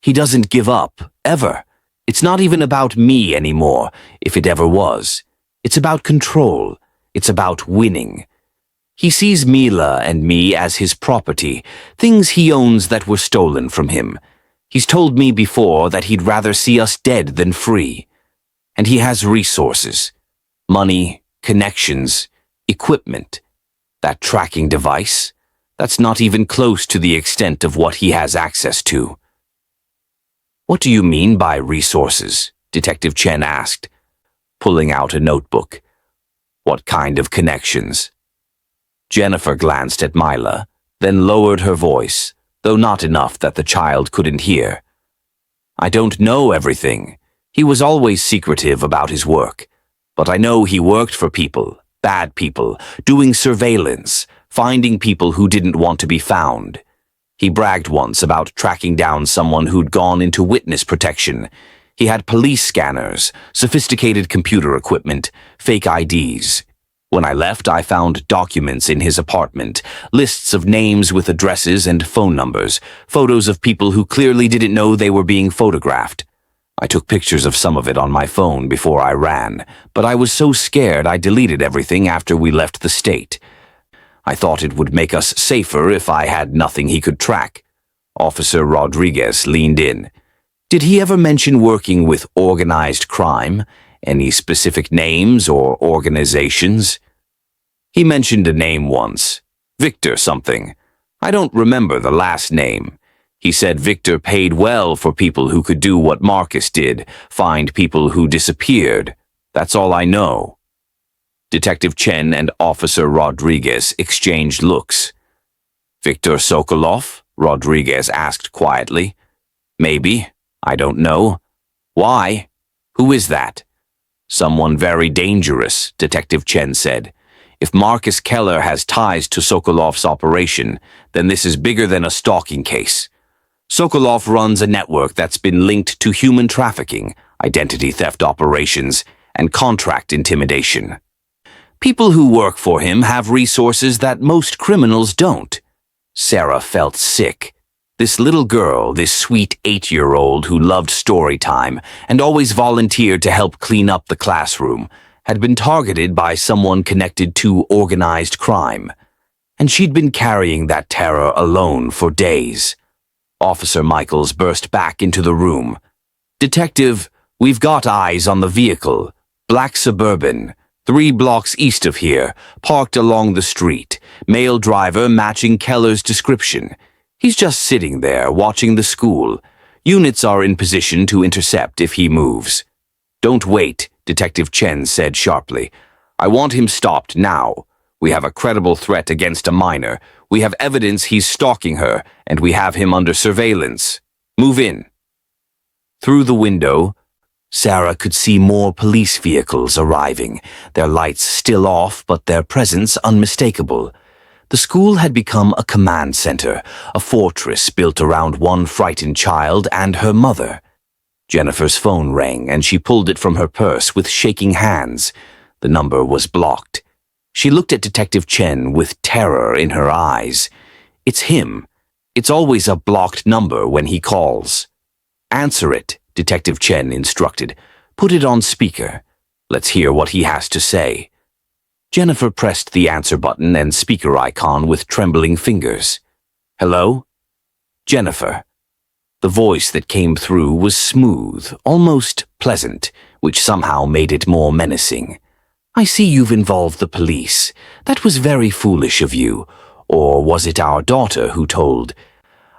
He doesn't give up, ever. It's not even about me anymore, if it ever was. It's about control. It's about winning. He sees Mila and me as his property, things he owns that were stolen from him. He's told me before that he'd rather see us dead than free. And he has resources. Money, connections, equipment. That tracking device, that's not even close to the extent of what he has access to. What do you mean by resources? Detective Chen asked, pulling out a notebook. What kind of connections? Jennifer glanced at Mila, then lowered her voice, though not enough that the child couldn't hear. I don't know everything. He was always secretive about his work. But I know he worked for people, bad people, doing surveillance, finding people who didn't want to be found. He bragged once about tracking down someone who'd gone into witness protection. He had police scanners, sophisticated computer equipment, fake IDs. When I left, I found documents in his apartment, lists of names with addresses and phone numbers, photos of people who clearly didn't know they were being photographed. I took pictures of some of it on my phone before I ran, but I was so scared I deleted everything after we left the state. I thought it would make us safer if I had nothing he could track. Officer Rodriguez leaned in. Did he ever mention working with organized crime? Any specific names or organizations? He mentioned a name once. Victor something. I don't remember the last name. He said Victor paid well for people who could do what Marcus did, find people who disappeared. That's all I know. Detective Chen and Officer Rodriguez exchanged looks. Victor Sokolov? Rodriguez asked quietly. Maybe. I don't know. Why? Who is that? Someone very dangerous, Detective Chen said. If Marcus Keller has ties to Sokolov's operation, then this is bigger than a stalking case. Sokolov runs a network that's been linked to human trafficking, identity theft operations, and contract intimidation. People who work for him have resources that most criminals don't. Sarah felt sick. This little girl, this sweet 8-year-old who loved story time and always volunteered to help clean up the classroom, had been targeted by someone connected to organized crime. And she'd been carrying that terror alone for days. Officer Michaels burst back into the room. Detective, we've got eyes on the vehicle. Black Suburban, 3 blocks east of here, parked along the street. Male driver matching Keller's description. He's just sitting there, watching the school. Units are in position to intercept if he moves. Don't wait, Detective Chen said sharply. I want him stopped now. We have a credible threat against a minor. We have evidence he's stalking her, and we have him under surveillance. Move in. Through the window, Sarah could see more police vehicles arriving, their lights still off but their presence unmistakable. The school had become a command center, a fortress built around one frightened child and her mother. Jennifer's phone rang and she pulled it from her purse with shaking hands. The number was blocked. She looked at Detective Chen with terror in her eyes. It's him. It's always a blocked number when he calls. Answer it, Detective Chen instructed. Put it on speaker. Let's hear what he has to say. Jennifer pressed the answer button and speaker icon with trembling fingers. Hello? Jennifer. The voice that came through was smooth, almost pleasant, which somehow made it more menacing. I see you've involved the police. That was very foolish of you. Or was it our daughter who told?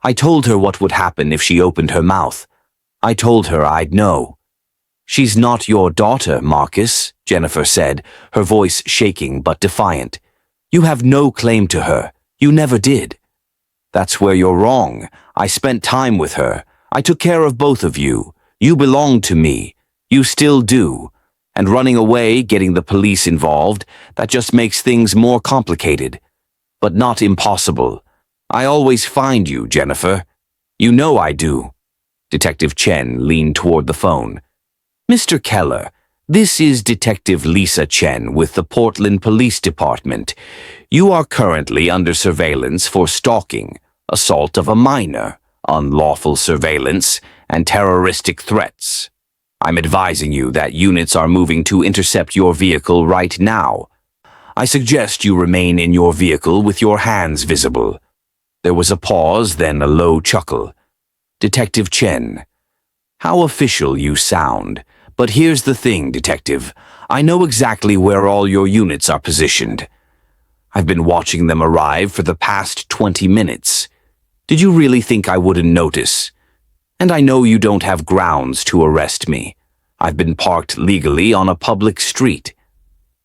I told her what would happen if she opened her mouth. I told her I'd know. She's not your daughter, Marcus, Jennifer said, her voice shaking but defiant. You have no claim to her. You never did. That's where you're wrong. I spent time with her. I took care of both of you. You belong to me. You still do. And running away, getting the police involved, that just makes things more complicated. But not impossible. I always find you, Jennifer. You know I do. Detective Chen leaned toward the phone. Mr. Keller, this is Detective Lisa Chen with the Portland Police Department. You are currently under surveillance for stalking, assault of a minor, unlawful surveillance, and terroristic threats. I'm advising you that units are moving to intercept your vehicle right now. I suggest you remain in your vehicle with your hands visible. There was a pause, then a low chuckle. Detective Chen, how official you sound. But here's the thing, Detective. I know exactly where all your units are positioned. I've been watching them arrive for the past 20 minutes. Did you really think I wouldn't notice? And I know you don't have grounds to arrest me. I've been parked legally on a public street.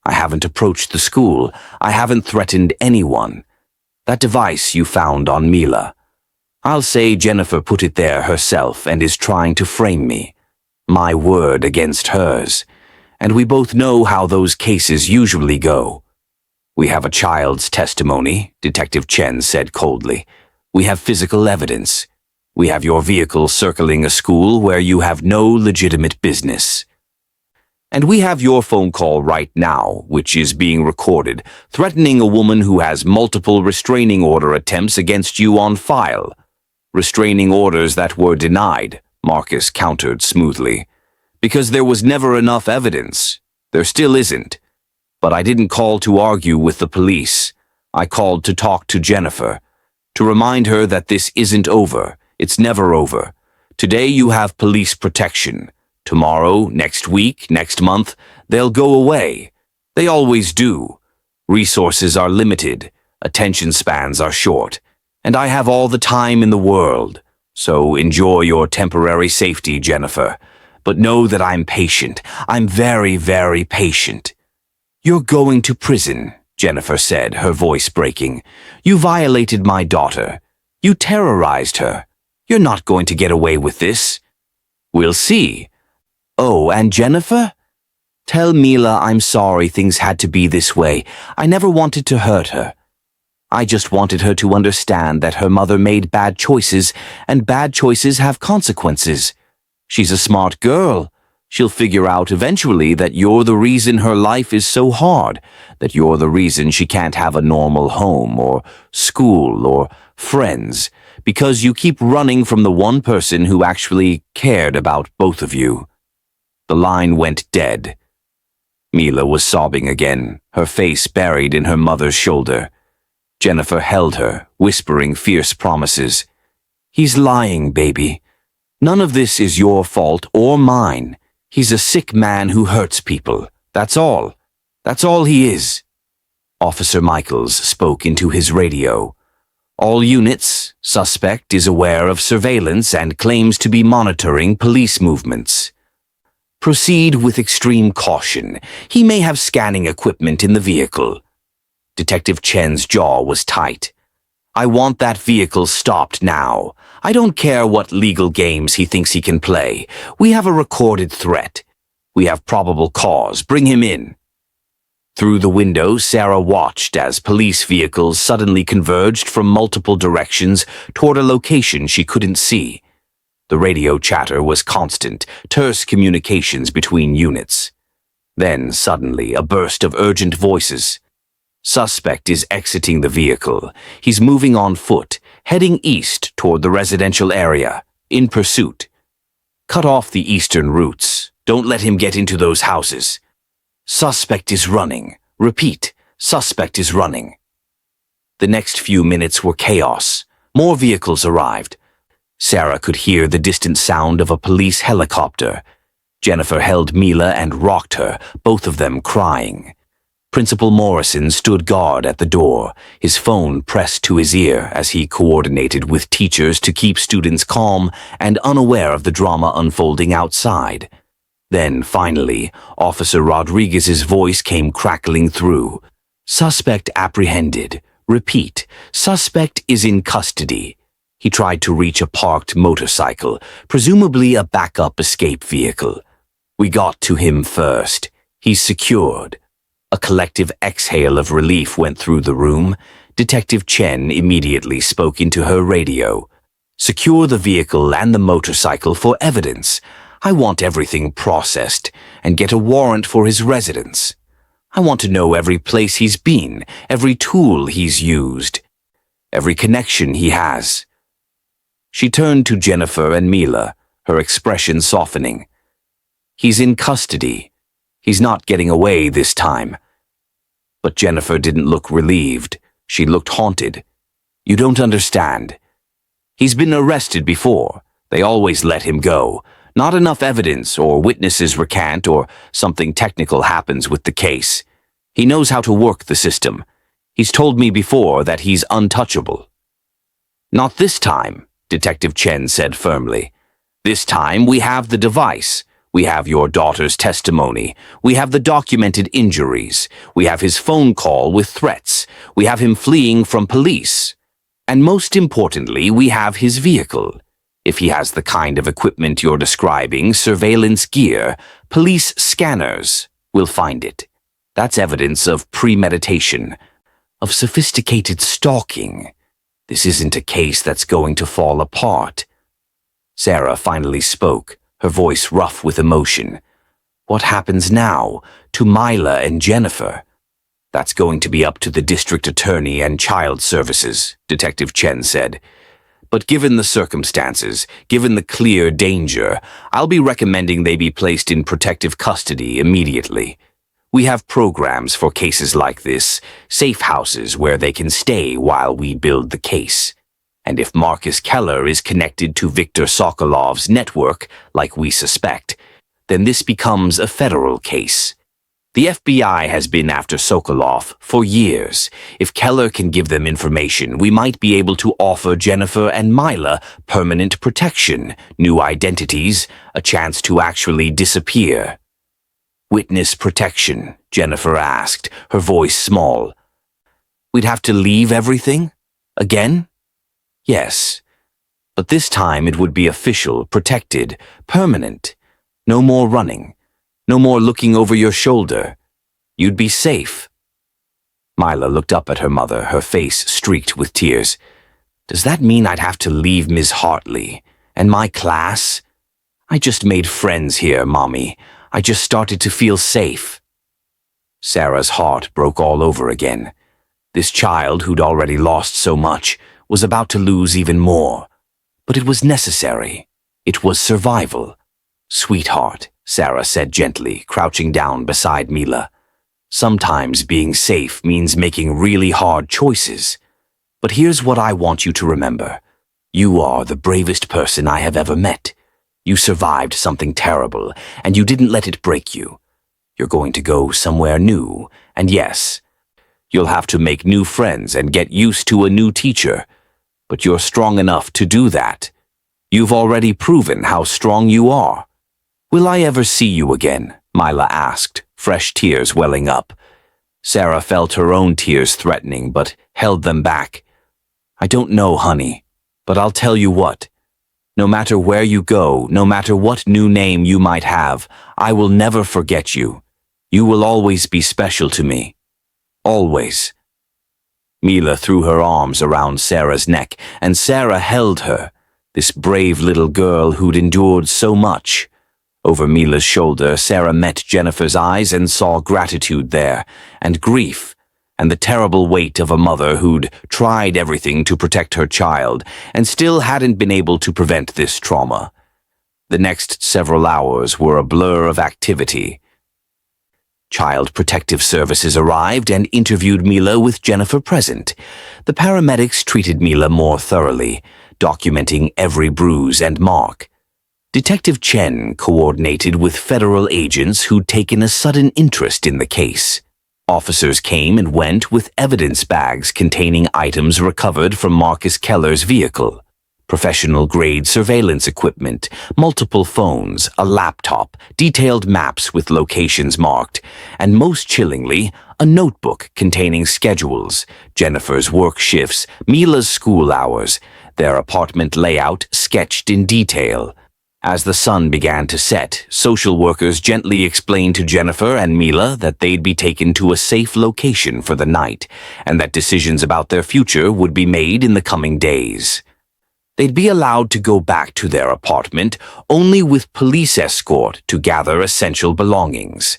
I haven't approached the school. I haven't threatened anyone. That device you found on Mila. I'll say Jennifer put it there herself and is trying to frame me. My word against hers. And we both know how those cases usually go. We have a child's testimony, Detective Chen said coldly. We have physical evidence. We have your vehicle circling a school where you have no legitimate business. And we have your phone call right now, which is being recorded, threatening a woman who has multiple restraining order attempts against you on file. Restraining orders that were denied, Marcus countered smoothly. Because there was never enough evidence. There still isn't. But I didn't call to argue with the police. I called to talk to Jennifer. To remind her that this isn't over. It's never over. Today you have police protection. Tomorrow, next week, next month, they'll go away. They always do. Resources are limited. Attention spans are short. And I have all the time in the world. So enjoy your temporary safety, Jennifer. But know that I'm patient. I'm very, very patient. You're going to prison, Jennifer said, her voice breaking. You violated my daughter. You terrorized her. You're not going to get away with this. We'll see. Oh, and Jennifer? Tell Mila I'm sorry things had to be this way. I never wanted to hurt her. I just wanted her to understand that her mother made bad choices, and bad choices have consequences. She's a smart girl. She'll figure out eventually that you're the reason her life is so hard, that you're the reason she can't have a normal home or school or friends, because you keep running from the one person who actually cared about both of you. The line went dead. Mila was sobbing again, her face buried in her mother's shoulder. Jennifer held her, whispering fierce promises. He's lying, baby. None of this is your fault or mine. He's a sick man who hurts people. That's all. That's all he is. Officer Michaels spoke into his radio. All units, suspect is aware of surveillance and claims to be monitoring police movements. Proceed with extreme caution. He may have scanning equipment in the vehicle. Detective Chen's jaw was tight. I want that vehicle stopped now. I don't care what legal games he thinks he can play. We have a recorded threat. We have probable cause. Bring him in. Through the window, Sarah watched as police vehicles suddenly converged from multiple directions toward a location she couldn't see. The radio chatter was constant, terse communications between units. Then, suddenly, a burst of urgent voices. Suspect is exiting the vehicle. He's moving on foot, heading east toward the residential area, in pursuit. Cut off the eastern routes. Don't let him get into those houses. Suspect is running. Repeat, suspect is running. The next few minutes were chaos. More vehicles arrived. Sarah could hear the distant sound of a police helicopter. Jennifer held Mila and rocked her, both of them crying. Principal Morrison stood guard at the door, his phone pressed to his ear as he coordinated with teachers to keep students calm and unaware of the drama unfolding outside. Then, finally, Officer Rodriguez's voice came crackling through. Suspect apprehended. Repeat, suspect is in custody. He tried to reach a parked motorcycle, presumably a backup escape vehicle. We got to him first. He's secured. A collective exhale of relief went through the room. Detective Chen immediately spoke into her radio. Secure the vehicle and the motorcycle for evidence. I want everything processed and get a warrant for his residence. I want to know every place he's been, every tool he's used, every connection he has. She turned to Jennifer and Mila, her expression softening. He's in custody. He's not getting away this time. But Jennifer didn't look relieved. She looked haunted. You don't understand. He's been arrested before. They always let him go. Not enough evidence, or witnesses recant, or something technical happens with the case. He knows how to work the system. He's told me before that he's untouchable. Not this time, Detective Chen said firmly. This time we have the device. We have your daughter's testimony. We have the documented injuries. We have his phone call with threats. We have him fleeing from police. And most importantly, we have his vehicle. If he has the kind of equipment you're describing, surveillance gear, police scanners, we'll find it. That's evidence of premeditation, of sophisticated stalking. This isn't a case that's going to fall apart. Sarah finally spoke, her voice rough with emotion. What happens now to Mila and Jennifer? That's going to be up to the district attorney and child services, Detective Chen said. But given the circumstances, given the clear danger, I'll be recommending they be placed in protective custody immediately. We have programs for cases like this, safe houses where they can stay while we build the case. And if Marcus Keller is connected to Viktor Sokolov's network, like we suspect, then this becomes a federal case. The FBI has been after Sokolov for years. If Keller can give them information, we might be able to offer Jennifer and Mila permanent protection, new identities, a chance to actually disappear. Witness protection, Jennifer asked, her voice small. We'd have to leave everything? Again? Yes. But this time it would be official, protected, permanent. No more running. No more looking over your shoulder. You'd be safe. Mila looked up at her mother, her face streaked with tears. Does that mean I'd have to leave Ms. Hartley and my class? I just made friends here, Mommy. I just started to feel safe. Sarah's heart broke all over again. This child, who'd already lost so much, was about to lose even more. But it was necessary. It was survival. Sweetheart, Sarah said gently, crouching down beside Mila. Sometimes being safe means making really hard choices. But here's what I want you to remember. You are the bravest person I have ever met. You survived something terrible, and you didn't let it break you. You're going to go somewhere new, and yes, you'll have to make new friends and get used to a new teacher. But you're strong enough to do that. You've already proven how strong you are. Will I ever see you again? Mila asked, fresh tears welling up. Sarah felt her own tears threatening, but held them back. I don't know, honey, but I'll tell you what. No matter where you go, no matter what new name you might have, I will never forget you. You will always be special to me. Always. Mila threw her arms around Sarah's neck, and Sarah held her, this brave little girl who'd endured so much. Over Mila's shoulder, Sarah met Jennifer's eyes and saw gratitude there, and grief, and the terrible weight of a mother who'd tried everything to protect her child and still hadn't been able to prevent this trauma. The next several hours were a blur of activity. Child Protective Services arrived and interviewed Mila with Jennifer present. The paramedics treated Mila more thoroughly, documenting every bruise and mark. Detective Chen coordinated with federal agents who'd taken a sudden interest in the case. Officers came and went with evidence bags containing items recovered from Marcus Keller's vehicle. Professional-grade surveillance equipment, multiple phones, a laptop, detailed maps with locations marked, and most chillingly, a notebook containing schedules, Jennifer's work shifts, Mila's school hours, their apartment layout sketched in detail. As the sun began to set, social workers gently explained to Jennifer and Mila that they'd be taken to a safe location for the night, and that decisions about their future would be made in the coming days. They'd be allowed to go back to their apartment only with police escort to gather essential belongings.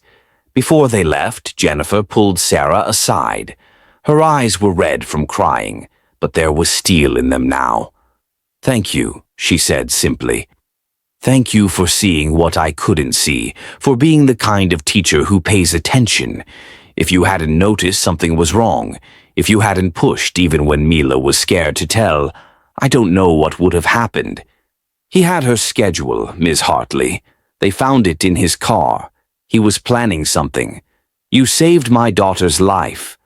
Before they left, Jennifer pulled Sarah aside. Her eyes were red from crying, but there was steel in them now. "Thank you," she said simply. "Thank you for seeing what I couldn't see, for being the kind of teacher who pays attention. If you hadn't noticed something was wrong, if you hadn't pushed even when Mila was scared to tell, I don't know what would have happened." He had her schedule, Ms. Hartley. They found it in his car. He was planning something. "You saved my daughter's life."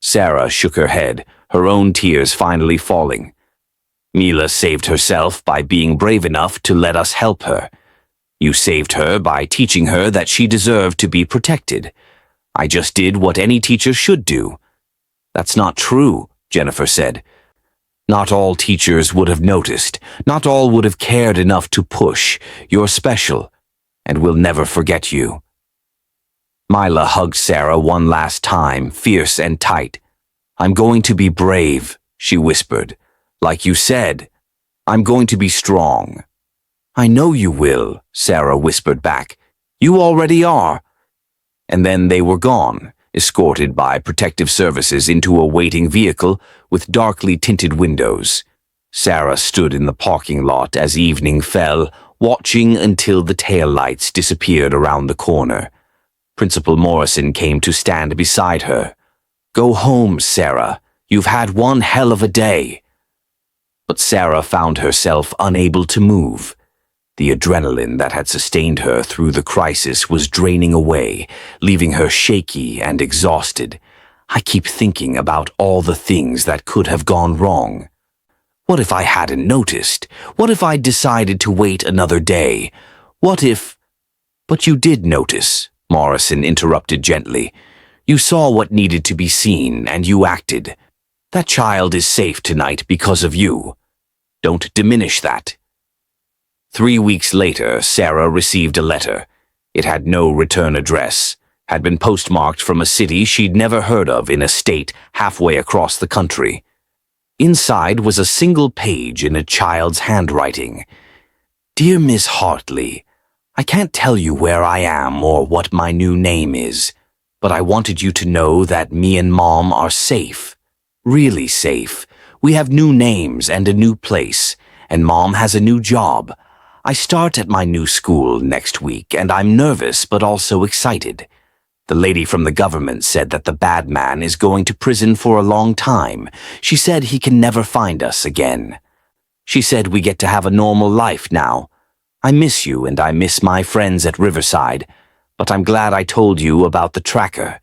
Sarah shook her head, her own tears finally falling. "Mila saved herself by being brave enough to let us help her. You saved her by teaching her that she deserved to be protected. I just did what any teacher should do." "That's not true," Jennifer said. "Not all teachers would have noticed. Not all would have cared enough to push. You're special, and we'll never forget you." Mila hugged Sarah one last time, fierce and tight. "I'm going to be brave," she whispered. "Like you said, I'm going to be strong." "I know you will," Sarah whispered back. "You already are." And then they were gone, escorted by protective services into a waiting vehicle with darkly tinted windows. Sarah stood in the parking lot as evening fell, watching until the taillights disappeared around the corner. Principal Morrison came to stand beside her. "Go home, Sarah. You've had one hell of a day." But Sarah found herself unable to move. The adrenaline that had sustained her through the crisis was draining away, leaving her shaky and exhausted. "I keep thinking about all the things that could have gone wrong. What if I hadn't noticed? What if I'd decided to wait another day? What if—" "But you did notice," Morrison interrupted gently. "You saw what needed to be seen, and you acted. That child is safe tonight because of you. Don't diminish that." 3 weeks later, Sarah received a letter. It had no return address, had been postmarked from a city she'd never heard of in a state halfway across the country. Inside was a single page in a child's handwriting. "Dear Miss Hartley, I can't tell you where I am or what my new name is, but I wanted you to know that me and Mom are safe. Really safe. We have new names and a new place, and Mom has a new job. I start at my new school next week, and I'm nervous but also excited. The lady from the government said that the bad man is going to prison for a long time. She said he can never find us again. She said we get to have a normal life now. I miss you and I miss my friends at Riverside, but I'm glad I told you about the tracker.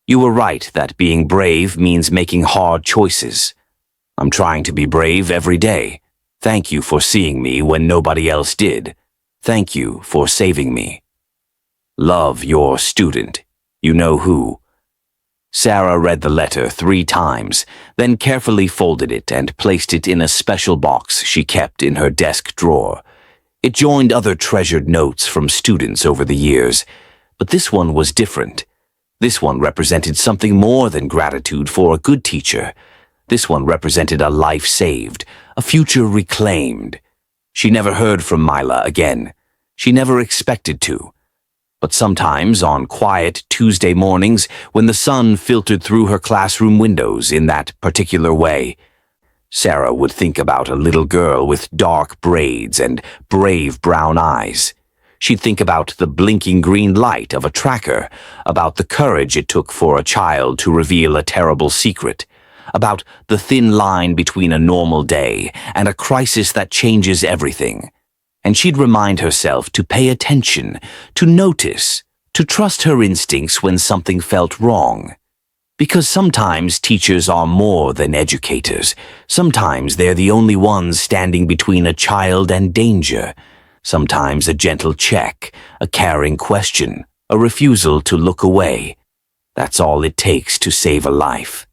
You were right that being brave means making hard choices. I'm trying to be brave every day. Thank you for seeing me when nobody else did. Thank you for saving me. Love, your student. You know who." Sarah read the letter 3 times, then carefully folded it and placed it in a special box she kept in her desk drawer. It joined other treasured notes from students over the years, but this one was different. This one represented something more than gratitude for a good teacher. This one represented a life saved, a future reclaimed. She never heard from Mila again. She never expected to. But sometimes on quiet Tuesday mornings, when the sun filtered through her classroom windows in that particular way, Sarah would think about a little girl with dark braids and brave brown eyes. She'd think about the blinking green light of a tracker, about the courage it took for a child to reveal a terrible secret, about the thin line between a normal day and a crisis that changes everything. And she'd remind herself to pay attention, to notice, to trust her instincts when something felt wrong. Because sometimes teachers are more than educators. Sometimes they're the only ones standing between a child and danger. Sometimes a gentle check, a caring question, a refusal to look away. That's all it takes to save a life.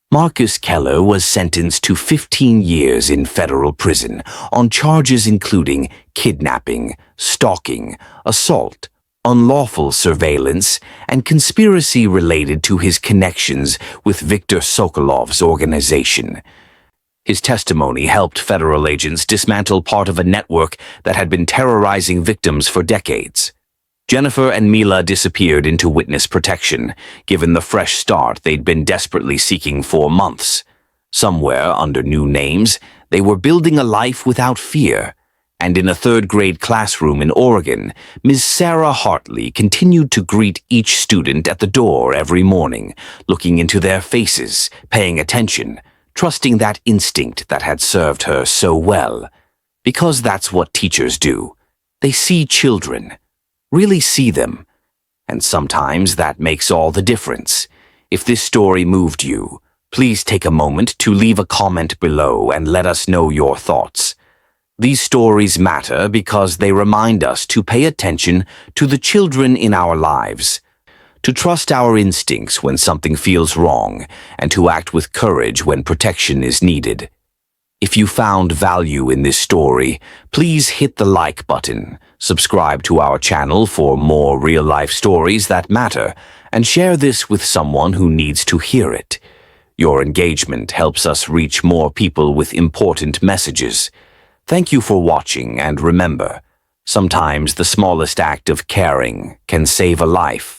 Marcus Keller was sentenced to 15 years in federal prison on charges including kidnapping, stalking, assault, unlawful surveillance, and conspiracy related to his connections with Viktor Sokolov's organization. His testimony helped federal agents dismantle part of a network that had been terrorizing victims for decades. Jennifer and Mila disappeared into witness protection, given the fresh start they'd been desperately seeking for months. Somewhere under new names, they were building a life without fear. And in a third-grade classroom in Oregon, Ms. Sarah Hartley continued to greet each student at the door every morning, looking into their faces, paying attention, trusting that instinct that had served her so well. Because that's what teachers do. They see children, really see them. And sometimes that makes all the difference. If this story moved you, please take a moment to leave a comment below and let us know your thoughts. These stories matter because they remind us to pay attention to the children in our lives, to trust our instincts when something feels wrong, and to act with courage when protection is needed. If you found value in this story, please hit the like button, subscribe to our channel for more real-life stories that matter, and share this with someone who needs to hear it. Your engagement helps us reach more people with important messages. Thank you for watching, and remember, sometimes the smallest act of caring can save a life.